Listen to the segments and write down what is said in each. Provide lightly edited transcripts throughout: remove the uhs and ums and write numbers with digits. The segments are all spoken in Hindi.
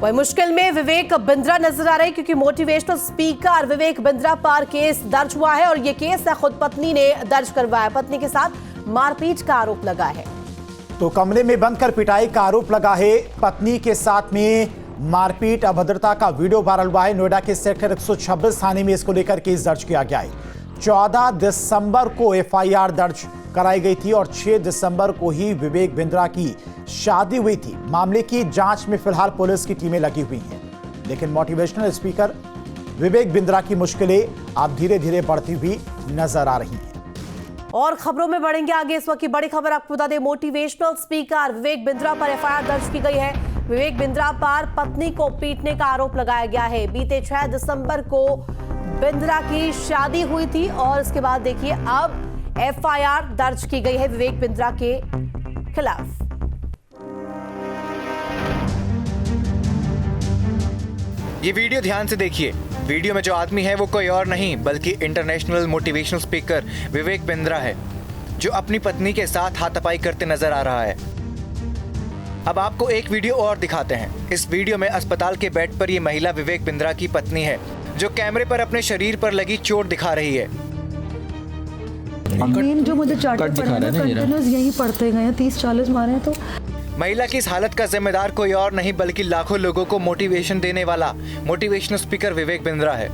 वही मुश्किल में विवेक बिंद्रा नजर आ रहे हैं क्योंकि मोटिवेशनल स्पीकर विवेक बिंद्रा पर केस दर्ज हुआ है और ये केस खुद पत्नी ने दर्ज करवाया। पत्नी के साथ मारपीट का आरोप लगा है। तो कमरे में बंद कर पिटाई का आरोप लगा है। पत्नी के साथ में मारपीट अभद्रता का वीडियो वायरल हुआ है। नोएडा के सेक्टर 126 थाने में इसको लेकर केस दर्ज किया गया है। 14 दिसंबर को एफआईआर दर्ज कराई गई थी और 6 दिसंबर को ही विवेक बिंद्रा की शादी हुई थी। मामले की जांच में फिलहाल पुलिस की टीमें लगी हुई हैं, लेकिन मोटिवेशनल स्पीकर विवेक बिंद्रा की मुश्किलें अब धीरे धीरे बढ़ती हुई नजर आ रही हैं। और खबरों में बढ़ेंगे आगे। इस वक्त की बड़ी खबर आपको बता दें, मोटिवेशनल स्पीकर विवेक बिंद्रा पर एफआईआर दर्ज की गई है। विवेक बिंद्रा पर पत्नी को पीटने का आरोप लगाया गया है। बीते 6 दिसंबर को बिंद्रा की शादी हुई थी और इसके बाद देखिए अब एफआईआर दर्ज की गई है विवेक बिंद्रा के खिलाफ। ये वीडियो ध्यान से देखिए। वीडियो में जो आदमी है वो कोई और नहीं बल्कि international motivational speaker Vivek Bindra है, जो अपनी पत्नी के साथ हाथापाई करते नजर आ रहा है। अब आपको एक वीडियो और दिखाते हैं। इस वीडियो में अस्पताल के बेड पर ये महिला विवेक बिंद्रा की पत्नी है, जो कैमरे पर अपने शरीर पर लगी चोट दिखा रही है। मेन जो मुझे चार्ट पड़ा है कंटिन्यूस यही पढ़ते गए हैं, 30-40 मारे हैं। तो महिला की इस हालत का जिम्मेदार कोई और नहीं बल्कि लाखों लोगों को मोटिवेशन देने वाला मोटिवेशनल स्पीकर विवेक बिंद्रा है।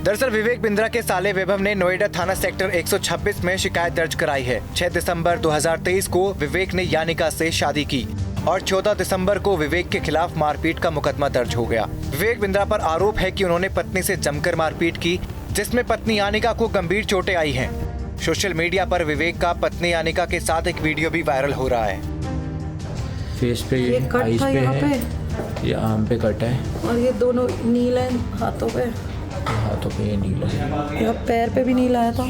दरअसल विवेक बिंद्रा के साले वैभव ने नोएडा थाना सेक्टर 126 में शिकायत दर्ज कराई है। 6 दिसंबर 2023 को विवेक ने यानिका से शादी की और 14 दिसंबर को विवेक के खिलाफ मारपीट का मुकदमा दर्ज हो गया। विवेक बिंद्रा पर आरोप है कि उन्होंने पत्नी से जमकर मारपीट की, जिसमें पत्नी यानिका को गंभीर चोटें आई हैं। सोशल मीडिया पर विवेक का पत्नी यानिका के साथ एक वीडियो भी वायरल हो रहा है। फेस पे, आईज पे है, ये आर्म पे कट है और ये दोनों नील है हाथों पे ये नीला है। या पैर पे भी नील आया था।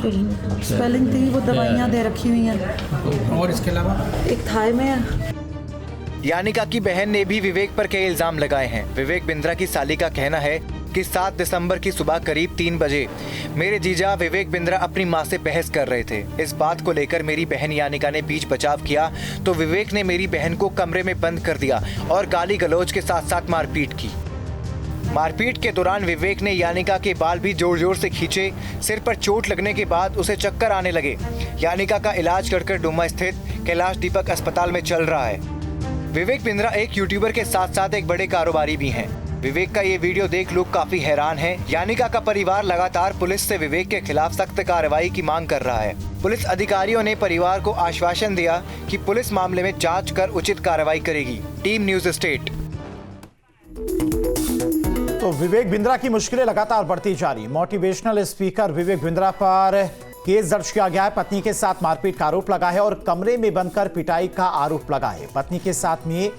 स्वेलिंग थी, वो दवाइयाँ दे रखी हुई हैं। और इसके अलावा एक थाई में है। यानिका की बहन ने भी विवेक पर कई इल्जाम लगाए हैं। विवेक बिंद्रा की साली का कहना है कि 7 दिसंबर की सुबह करीब 3 बजे मेरे जीजा विवेक बिंद्रा अपनी मां से बहस कर रहे थे। इस बात को लेकर मेरी बहन यानिका ने बीच बचाव किया तो विवेक ने मेरी बहन को कमरे में बंद कर दिया और गाली गलौज के साथ साथ मारपीट की। मारपीट के दौरान विवेक ने यानिका के बाल भी जोर जोर से खींचे। सिर पर चोट लगने के बाद उसे चक्कर आने लगे। यानिका का इलाज कर डुम्मा स्थित कैलाश दीपक अस्पताल में चल रहा है। विवेक बिंद्रा एक यूट्यूबर के साथ साथ एक बड़े कारोबारी भी हैं। विवेक का ये वीडियो देख लोग काफी हैरान हैं। यानिका का परिवार लगातार पुलिस से विवेक के खिलाफ सख्त कार्रवाई की मांग कर रहा है। पुलिस अधिकारियों ने परिवार को आश्वासन दिया कि पुलिस मामले में जांच कर उचित कार्रवाई करेगी। Team news state. तो विवेक बिंद्रा की मुश्किलें लगातार बढ़ती जा रही। मोटिवेशनल स्पीकर विवेक बिंद्रा पर केस दर्ज किया गया है। पत्नी के साथ मारपीट का आरोप लगा है और कमरे में बंद कर पिटाई का आरोप लगा है। पत्नी के साथ में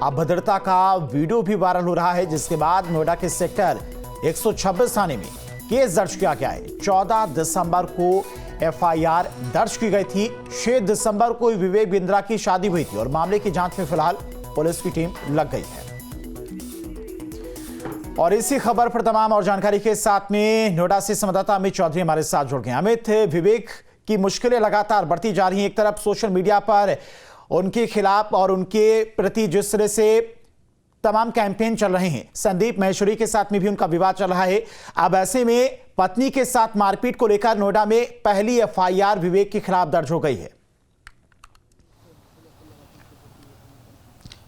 अभद्रता का वीडियो भी वायरल हो रहा है, जिसके बाद नोएडा के सेक्टर 126 थाने में केस दर्ज किया गया है। 14 दिसंबर को एफआईआर दर्ज की गई थी। 6 दिसंबर को विवेक बिंद्रा की शादी हुई थी और मामले की जांच में फिलहाल पुलिस की टीम लग गई है। और इसी खबर पर तमाम और जानकारी के साथ में नोएडा से संवाददाता अमित चौधरी हमारे साथ जुड़ गए। अमित, विवेक की मुश्किलें लगातार बढ़ती जा रही हैं। एक तरफ सोशल मीडिया पर उनके खिलाफ और उनके प्रति जिस तरह से तमाम कैंपेन चल रहे हैं, संदीप महेश्वरी के साथ में भी उनका विवाद चल रहा है। अब ऐसे में पत्नी के साथ मारपीट को लेकर नोएडा में पहली एफआईआर विवेक के खिलाफ दर्ज हो गई है।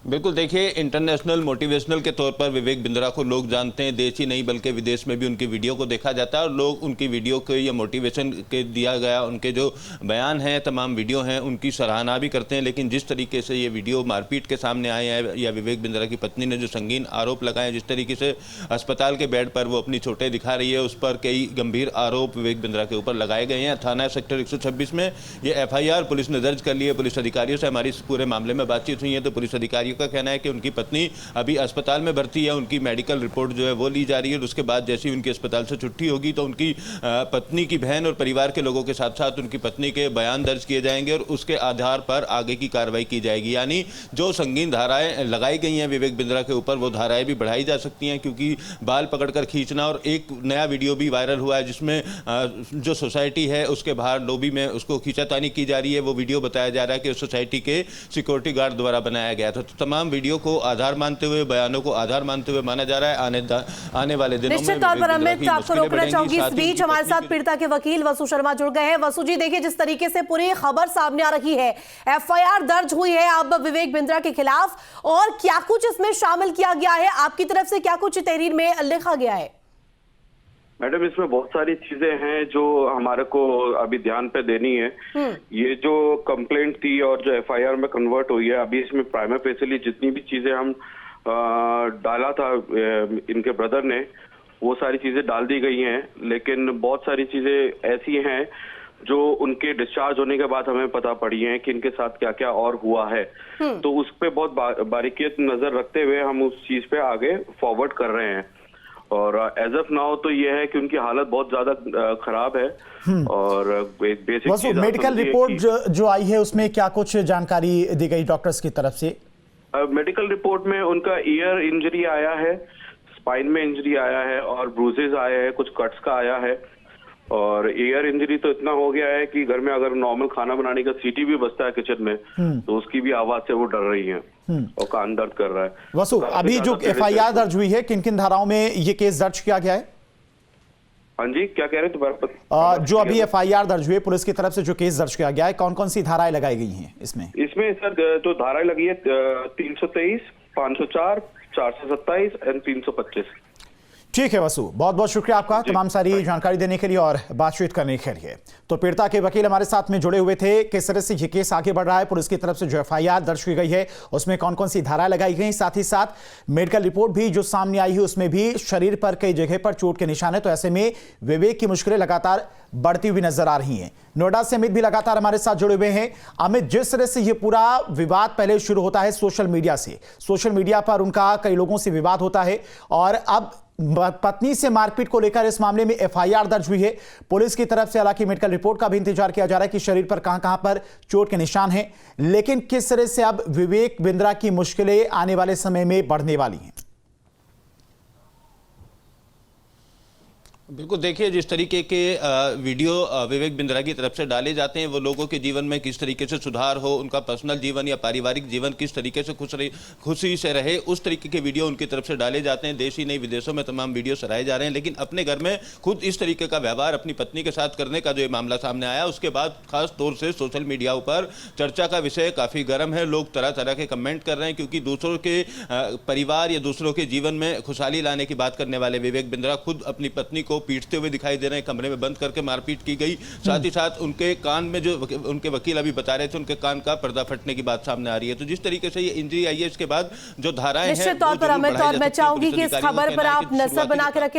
बिल्कुल, देखिए, इंटरनेशनल मोटिवेशनल के तौर पर विवेक बिंद्रा को लोग जानते हैं। देश ही नहीं बल्कि विदेश में भी उनकी वीडियो को देखा जाता है और लोग उनकी वीडियो के या मोटिवेशन के दिया गया उनके जो बयान हैं, तमाम वीडियो हैं, उनकी सराहना भी करते हैं। लेकिन जिस तरीके से ये वीडियो मारपीट के सामने आए हैं या विवेक बिंद्रा की पत्नी ने जो संगीन आरोप लगाए, जिस तरीके से अस्पताल के बेड पर वो अपनी चोटें दिखा रही है, उस पर कई गंभीर आरोप विवेक बिंद्रा के ऊपर लगाए गए हैं। थाना सेक्टर 126 में ये एफआईआर पुलिस ने दर्ज कर ली है। पुलिस अधिकारियों से हमारी इस पूरे मामले में बातचीत हुई है तो पुलिस अधिकारियों का कहना है कि उनकी पत्नी अभी अस्पताल में भर्ती है। उनकी मेडिकल रिपोर्ट जो है वो ली जा रही है और उसके बाद जैसे ही उनकी अस्पताल से छुट्टी होगी तो उनकी पत्नी की बहन और परिवार के लोगों के साथ साथ उनकी पत्नी के बयान दर्ज किए जाएंगे और उसके आधार पर आगे की कार्रवाई की जाएगी। यानी जो संगीन धाराएं लगाई गई हैं विवेक बिंद्रा के ऊपर, वो धाराएं भी बढ़ाई जा सकती हैं, क्योंकि बाल पकड़कर खींचना और एक नया वीडियो भी वायरल हुआ है जिसमें जो सोसाइटी है उसके बाहर लॉबी में उसको खींचातानी की जा रही है। वो वीडियो बताया जा रहा है कि उस सोसाइटी के सिक्योरिटी गार्ड द्वारा बनाया गया था। तो तमाम वीडियो को आधार मानते हुए, बयानों को आधार मानते हुए माना जा रहा है आने वाले दिनों में निश्चित तौर पर विवेक बिंद्रा अमित की आपको मुश्किलें रोकना चाहूंगी। इस बढ़ेंगी। बीच हमारे साथ पीड़िता के वकील वसु शर्मा जुड़ गए हैं। वसु जी, देखिए जिस तरीके से पूरी खबर सामने आ रही है, एफआईआर दर्ज हुई है अब विवेक बिंद्रा के खिलाफ, और क्या कुछ इसमें शामिल किया गया है, आपकी तरफ से क्या कुछ तहरीर में लिखा गया है? मैडम, इसमें बहुत सारी चीजें हैं जो हमारे को अभी ध्यान पे देनी है। ये जो कंप्लेंट थी और जो एफआईआर में कन्वर्ट हुई है, अभी इसमें प्राइमा फेसिली जितनी भी चीजें हम डाला था इनके ब्रदर ने, वो सारी चीजें डाल दी गई हैं। लेकिन बहुत सारी चीजें ऐसी हैं जो उनके डिस्चार्ज होने के बाद हमें पता पड़ी है कि इनके साथ क्या क्या और हुआ है। तो उस पे बहुत बारीकियत नजर रखते हुए हम उस चीज पे आगे फॉरवर्ड कर रहे हैं। और एज ऑफ नाउ तो ये है कि उनकी हालत बहुत ज्यादा खराब है। और एक बेसिक मेडिकल रिपोर्ट जो आई है उसमें क्या कुछ जानकारी दी गई डॉक्टर्स की तरफ से? मेडिकल रिपोर्ट में उनका ईयर इंजरी आया है, स्पाइन में इंजरी आया है और ब्रूजेस आए हैं, कुछ कट्स का आया है। और ईयर इंजरी तो इतना हो गया है कि घर में अगर नॉर्मल खाना बनाने का सीटी भी बजता है किचन में तो उसकी भी आवाज से वो डर रही हैं और कान दर्द कर रहा है। वसु, अभी जो एफआईआर दर्ज हुई है, किन किन धाराओं में ये केस दर्ज किया गया है? हाँ जी, क्या कह रहे हैं दोबारा? जो अभी एफआईआर दर्ज हुई है, पुलिस की तरफ से जो केस दर्ज किया गया है, कौन कौन सी धाराएं लगाई गई हैं इसमें? इसमें सर जो धाराएं लगी है 323, 504, 427 एंड 325। ठीक है वसु, बहुत बहुत शुक्रिया आपका तमाम सारी जानकारी देने के लिए और बातचीत करने के लिए। तो पीड़िता के वकील हमारे साथ में जुड़े हुए थे। किस तरह से ये केस आगे बढ़ रहा है, पुलिस की तरफ से जो एफआईआर दर्ज की गई है उसमें कौन कौन सी धाराएं लगाई गई, साथ ही साथ मेडिकल रिपोर्ट भी जो सामने आई है उसमें भी शरीर पर कई जगह पर चोट के निशान है। तो ऐसे में विवेक की मुश्किलें लगातार बढ़ती हुई नजर आ रही हैं। नोएडा से अमित भी लगातार हमारे साथ जुड़े हुए हैं। अमित, जिस तरह से ये पूरा विवाद पहले शुरू होता है सोशल मीडिया से, सोशल मीडिया पर उनका कई लोगों से विवाद होता है और अब पत्नी से मारपीट को लेकर इस मामले में एफआईआर दर्ज हुई है। पुलिस की तरफ से हालांकि मेडिकल रिपोर्ट का भी इंतजार किया जा रहा है कि शरीर पर कहां-कहां पर चोट के निशान हैं, लेकिन किस तरह से अब विवेक बिंद्रा की मुश्किलें आने वाले समय में बढ़ने वाली हैं? बिल्कुल, देखिए जिस तरीके के वीडियो विवेक बिंद्रा की तरफ से डाले जाते हैं, वो लोगों के जीवन में किस तरीके से सुधार हो, उनका पर्सनल जीवन या पारिवारिक जीवन किस तरीके से खुशी से रहे, उस तरीके के वीडियो उनकी तरफ से डाले जाते हैं। देश ही नहीं विदेशों में तमाम वीडियो सराहे जा रहे हैं, लेकिन अपने घर में खुद इस तरीके का व्यवहार अपनी पत्नी के साथ करने का जो ये मामला सामने आया, उसके बाद खास तौर से सोशल मीडिया पर चर्चा का विषय काफ़ी गर्म है। लोग तरह तरह के कमेंट कर रहे हैं क्योंकि दूसरों के परिवार या दूसरों के जीवन में खुशहाली लाने की बात करने वाले विवेक बिंद्रा खुद अपनी पत्नी को पीटते हुए दिखाई दे रहे हैं। कमरे में बंद करके मारपीट की गई। साथ ही साथ उनके कान में जो उनके वकील अभी बता रहे थे, उनके कान का पर्दा फटने की बात सामने आ रही है। तो जिस तरीके से ये इंजरी आई है, इसके बाद जो धाराएं हैं, निश्चित तौर पर अमित, और मैं चाहूंगी कि इस खबर पर आप नजर बना के रखें।